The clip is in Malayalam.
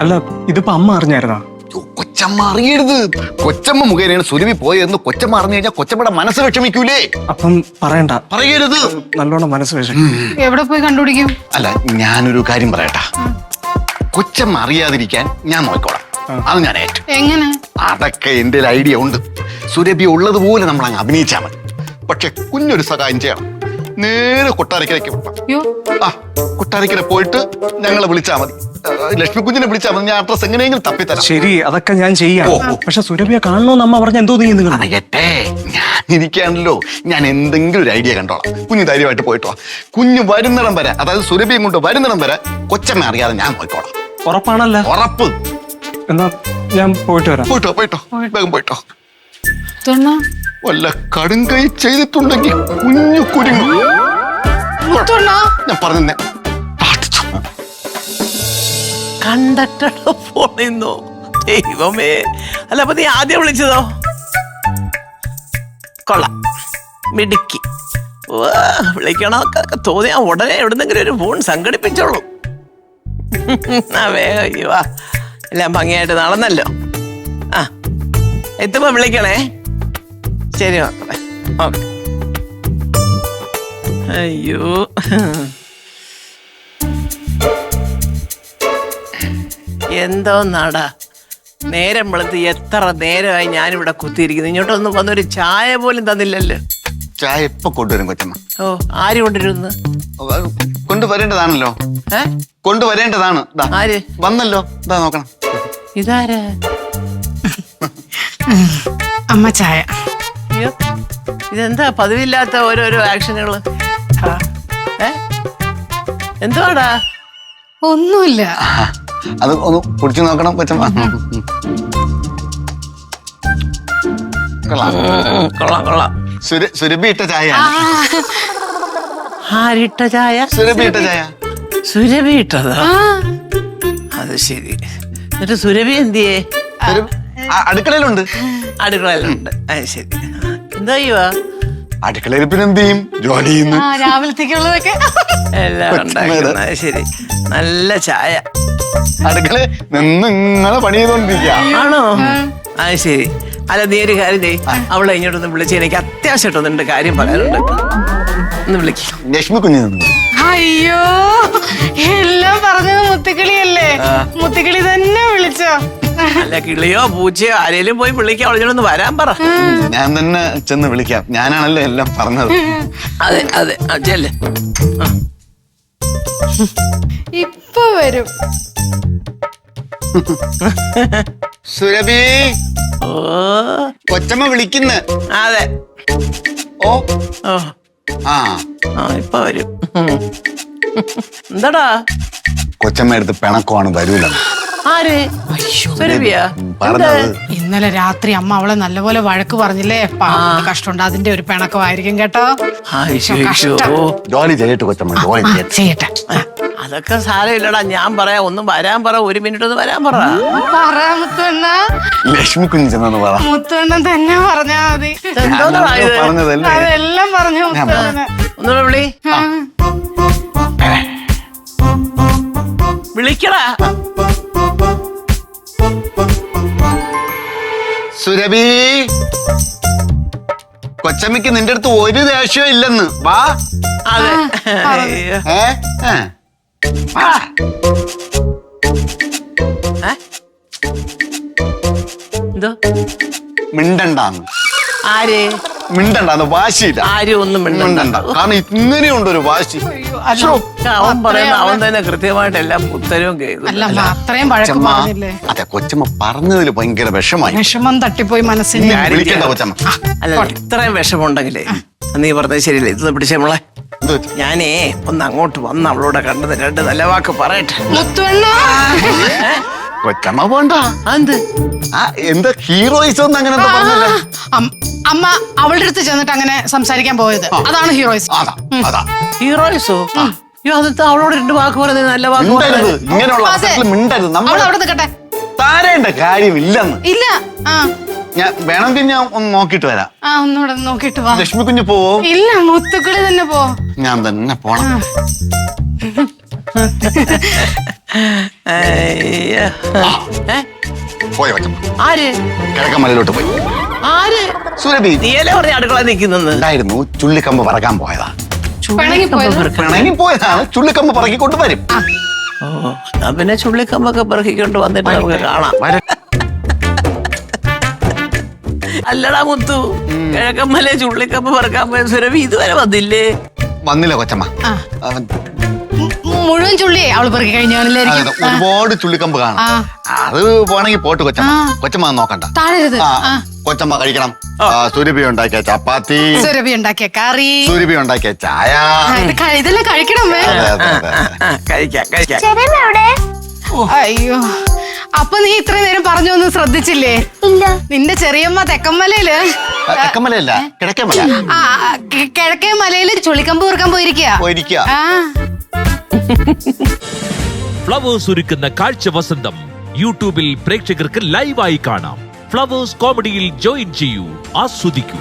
അല്ല ഇതിപ്പോ അമ്മ അറിഞ്ഞായിരുന്നാ? കൊച്ചമ്മ അറിയരുത്. കൊച്ചമ്മ മുഖേനയാണ് സുരഭി പോയതെന്ന് കൊച്ചമ്മ അറിഞ്ഞു കഴിഞ്ഞാൽ കൊച്ചമ്മയുടെ മനസ്സ് വിഷമിക്കൂലേ? അപ്പം പറയണ്ട. പറയരുത്. നല്ലോണം മനസ്സ് വിഷമിക്കും. എവിടെ പോയി കണ്ടുപിടിക്കും? അല്ല ഞാനൊരു കാര്യം പറയട്ടാ. കൊച്ചമ്മ അറിയാതിരിക്കാൻ ഞാൻ നോക്കോളാം. അത് ഞാൻ ഏറ്റു. എങ്ങനെ? അതൊക്കെ എന്റെ ഐഡിയ ഉണ്ട്. സുരഭി ഉള്ളതുപോലെ നമ്മൾ അങ്ങ് അഭിനയിച്ചാൽ മതി. പക്ഷെ കുഞ്ഞൊരു സഹായം ചെയ്യണം. നേരെ കൊട്ടാരക്കരയ്ക്ക് വിട്ടാം. ആ കൊട്ടാരക്കര പോയിട്ട് ഞങ്ങളെ വിളിച്ചാൽ മതി. ലക്ഷ്മി കുഞ്ഞിനെ വിളിച്ചാൽ മതി. ഞാൻ അഡ്രസ് എങ്ങനെയെങ്കിലും തപ്പിത്തരാം. ശരി, അതൊക്കെ ഞാൻ ചെയ്യാം. പക്ഷെ സുരഭിയെ കാണണോന്ന് അമ്മ പറഞ്ഞ എന്തോ നീ അറിയട്ടെ, ഞാൻ ഇരിക്കാണല്ലോ. ഞാൻ എന്തെങ്കിലും ഒരു ഐഡിയ കണ്ടോളാം. കുഞ്ഞ് ധൈര്യമായിട്ട് പോയിട്ടോ. കുഞ്ഞ് വരുന്നിടം വരെ, അതായത് സുരഭിയും കൊണ്ട് വരുന്നിടം വരെ കൊച്ചമ്മ അറിയാതെ ഞാൻ പോയിക്കോളാം. ഉറപ്പാണല്ലോ? ഉറപ്പ്. എന്നാ ഞാൻ പോയിട്ട് വരാം. പോയിട്ടോ പോയിട്ടോ, വേഗം പോയിട്ടോ. വല്ല കടുങ്കൈ ചെയ്തിട്ടുണ്ടെങ്കിൽ കുഞ്ഞു കുരുങ്ങും. ഞാൻ പറഞ്ഞേ കണ്ടക്ടറുടെ ഫോണിന്നോ? ദൈവമേ, അല്ല അപ്പൊ നീ ആദ്യം വിളിച്ചതോ? കൊള്ളാം, മിടുക്കി. വിളിക്കണമൊക്കെ തോന്നിയാ ഉടനെ എവിടുന്നെങ്കിലും ഒരു ഫോൺ സംഘടിപ്പിച്ചോളൂ. വേഗം വാ, എല്ലാം ഭംഗിയായിട്ട് നടന്നല്ലോ. ആ എത്തുമ്പോ വിളിക്കണേ. ശരി മക്കളെ, ഓക്കെ. അയ്യോ, എന്തോ നാടാ, നേരം വെളുത്ത് എത്ര നേരമായി ഞാനിവിടെ കുത്തിയിരിക്കുന്നു. ഇങ്ങോട്ടൊന്നും വന്നൊരു ചായ പോലും തന്നില്ലല്ലോ. ചായ എപ്പോ കൊണ്ടുവരും കൊച്ചമ്മ? ഓ, ആര് കൊണ്ടുവരുന്നു? കൊണ്ടുവരേണ്ടതാണല്ലോ. കൊണ്ടുവരേണ്ടതാണ്. ആര് വന്നല്ലോ? ഇതാ നോക്കണം. ഇതാരാ? അമ്മ ചായ. അയ്യോ, ഇതെന്താ പതിവില്ലാത്ത ഓരോരോ ആക്ഷനുകള്? എന്തുവാടാ? ഒന്നുമില്ല. അത് ഒന്ന് കുടിച്ചു നോക്കണം കൊച്ചമ്മ. കൊള്ളാം കൊള്ളാം. സുരഭി ഇട്ട ചായ. ആരിട്ട ചായ? സുരഭി ഇട്ട ചായ. സുരഭി ഇട്ടതാ? അത് ശരി. എന്നിട്ട് സുരഭി എന്തിയേ? അടുക്കളയിലുണ്ട്. അടുക്കളയിലുണ്ട്. അത് ശരി. എന്താ ചെയ്യുവാ? അടുക്കളയിൽ പിന്നെ എന്ത് ചെയ്യും? ജോലി ചെയ്യുന്നു. രാവിലത്തേക്കുള്ളതൊക്കെ എല്ലാം ഉണ്ടാക്കുന്നത്. അത് ശരി. നല്ല ചായ. അടുക്കള നിന്ന് ഇങ്ങനെ പണി ചെയ്തോണ്ടിരിക്കുക. ആണോ? അത് ശരി. അല്ല നീ ഒരു കാര്യം ചെയ്യ്, അവളെ ഇങ്ങോട്ടൊന്ന് വിളിച്ച് എനിക്ക് അത്യാവശ്യമായിട്ടൊന്നുണ്ട് കാര്യം പറയാനുണ്ട്. ഒന്ന് വിളിക്കാം. ലക്ഷ്മി കുഞ്ഞ്. അയ്യോ, എല്ലാം പറഞ്ഞത് മുത്തുക്കിളിയല്ലേ? മുത്തുക്കിളി തന്നെ വിളിച്ചോ? അല്ല കിളിയോ പൂച്ചയോ ആരേലും പോയി വിളിക്കാം. അവളോടൊന്ന് വരാൻ പറ. ഞാൻ തന്നെ ചെന്ന് വിളിക്കാം. ഞാനാണല്ലോ എല്ലാം പറഞ്ഞത്. അതെ അതെ, ചെല്ലേ. ഇപ്പൊ വരും. സുരഭി, ഓ കൊച്ചമ്മ വിളിക്കുന്നു. അതെ. ഓ ഓ ആ ഇപ്പൊ വരും. എന്താടാ? കൊച്ചമ്മ എടുത്ത് പിണക്കമാണ്, വരൂല. ആര്? സുരഭിയാ പറഞ്ഞത്? ഇന്നലെ രാത്രി അമ്മ അവളെ നല്ലപോലെ വഴക്ക് പറഞ്ഞില്ലേ? കഷ്ടമുണ്ട്. അതിന്റെ ഒരു പിണക്കമായിരിക്കും കേട്ടോ. ജോലി ചെയ്യട്ടെ കൊച്ചമ്മ, ജോലി ചെയ്യട്ടെ. അതൊക്കെ സാരമില്ലടാ. ഞാൻ പറയാം, ഒന്ന് വരാൻ പറ. ഒരു മിനിറ്റ് ഒന്ന് വരാൻ പറ. മുത്തുവണ്ണ. ലക്ഷ്മി കുഞ്ഞ് ചെന്നു പറ. മുത്തുവണ്ണൻ തന്നെ പറഞ്ഞാ മതി. പറഞ്ഞതല്ലേ? അതെല്ലാം പറഞ്ഞു മുത്തുവണ്ണന്. ഒന്ന് വിളി. വിളിക്കടാ. സുരഭി, കൊച്ചമ്മയ്ക്ക് നിന്റെ അടുത്ത് ഒരു ദേഷ്യവും ഇല്ലെന്ന്. വാ. അതെ. എന്തോ മിണ്ടണ്ടാന്ന്. ആര് മിണ്ടണ്ടാന്ന്? വാശിയില്ല. ആരും ഒന്നും മിണ്ടണ്ട. കാരണം ഇങ്ങനെയുണ്ടൊരു വാശി. അവൻ പറയുന്ന അവൻ തന്നെ കൃത്യമായിട്ട് എല്ലാം ഉത്തരവും കേൾക്കും. അത്രയും വഴക്ക് പറഞ്ഞില്ലേ? അതെ, കൊച്ചമ്മ പറഞ്ഞതിൽ ഭയങ്കര വിഷമായി. വിഷമം തട്ടിപ്പോയി മനസ്സിന്. വിളിക്കണ്ട കൊച്ചമ്മ. അല്ല, ഇത്രയും വിഷമമുണ്ടെങ്കിലേ നീ പറഞ്ഞത് ശരിയല്ലേ? ഇത് പിടിച്ചേ മോളെ. ഞാനേ ഒന്ന് അങ്ങോട്ട് വന്ന് അവളോട് കണ്ടത് രണ്ട് നല്ല വാക്ക് പറയട്ടെ. കൊച്ചമ്മ പോണ്ട. എന്ത്? എന്താ ഹീറോയിസം ഒന്നും അങ്ങനെ പറഞ്ഞല്ലേ? അമ്മ അവളുടെ അടുത്ത് ചെന്നിട്ട് അങ്ങനെ സംസാരിക്കാൻ പോയത്, അതാണ് ഹീറോയിസം. ഹീറോയിസോ? അയ്യോ, അത് അവളോട് രണ്ട് വാക്ക് പറയുന്നത് നല്ല വാക്ക്. ഇങ്ങനെയുള്ള അവസരത്തിൽ മിണ്ടരുത്. നമ്മൾ അവിടെ നിൽക്കട്ടെ. താരേണ്ട കാര്യമില്ലെന്ന്. ഇല്ല. ഞാൻ വേണമെങ്കിൽ ഞാൻ ഒന്ന് നോക്കിട്ട് വരാം. ഒന്നുകൂടെ നോക്കിട്ട് വാ. ലക്ഷ്മി കുഞ്ഞ് പോവോ? ഇല്ല, മുത്തുക്കളി തന്നെ പോ. ഞാൻ തന്നെ പോണം. അയ്യോ. ഏ? പോയ കൊച്ചമ്മ ആര് കിഴക്കമ്മലയിലോട്ട് പോയി. ആര് സുരഭി നീയല്ലേ പറഞ്ഞ അടുക്കള നിൽക്കുന്നെന്ന് ഉണ്ടായിരുന്നു, ചുള്ളിക്കമ്പ് പറക്കാൻ പോയതാ. പിണങ്ങി പോയത്? പിണങ്ങി പോയതാണ്, ചുള്ളിക്കമ്പ് പറക്കിക്കൊണ്ട് വരും. ഓ എന്നാ പിന്നെ ചുള്ളിക്കമ്പൊക്കെ പെറുക്കിക്കൊണ്ട് വന്നിട്ട് നമുക്ക് കാണാം. അല്ലടാ മുത്തു, കിഴക്കമ്മലെ ചുള്ളിക്കമ്പ് പറക്കാൻ പോയ സുരഭി ഇതുവരെ വന്നില്ലേ? വന്നില്ല കൊച്ചമ്മ. അവൻ മുഴുവൻ ചുള്ളിയെ അവള് പെറുക്കി കഴിഞ്ഞാണില്ലായിരിക്കും. അതെ, ഒരുപാട് ചുള്ളിക്കമ്പ് കാണാം. അത് പോണെങ്കിൽ പോട്ട് കൊച്ചമ്മ. കൊച്ചമ്മ അത് നോക്കണ്ട. താഴരുത്. കൊച്ചമ്മ കഴിക്കണം. സുരഭി ഉണ്ടാക്കിയ ചപ്പാത്തി, സുരഭി ഉണ്ടാക്കിയ കറി, സുരഭി ഉണ്ടാക്കിയ ചായ. ഇതെല്ലാം കഴിക്കണമേ. അതെ, അതെ, അതെ. കഴിക്കാം കഴിക്കാം. അയ്യോ, അപ്പൊ നീ ഇത്ര നേരം പറഞ്ഞൊന്നും ശ്രദ്ധിച്ചില്ലേ? ഇല്ല. നിന്റെ ചെറിയമ്മ തെക്കമ്മലയില് തെക്കമലയല്ല, കിഴക്കമല കിഴക്കേ മലയില് ചുള്ളിക്കമ്പ് പെറുക്കാൻ പോയിരിക്കുക. ഫ്ലവേഴ്സ് ഒരുക്കുന്ന കാഴ്ച വസന്തം യൂട്യൂബിൽ പ്രേക്ഷകർക്ക് ലൈവായി കാണാം. ഫ്ലവേഴ്സ് കോമഡിയിൽ ജോയിൻ ചെയ്യൂ, ആസ്വദിക്കൂ.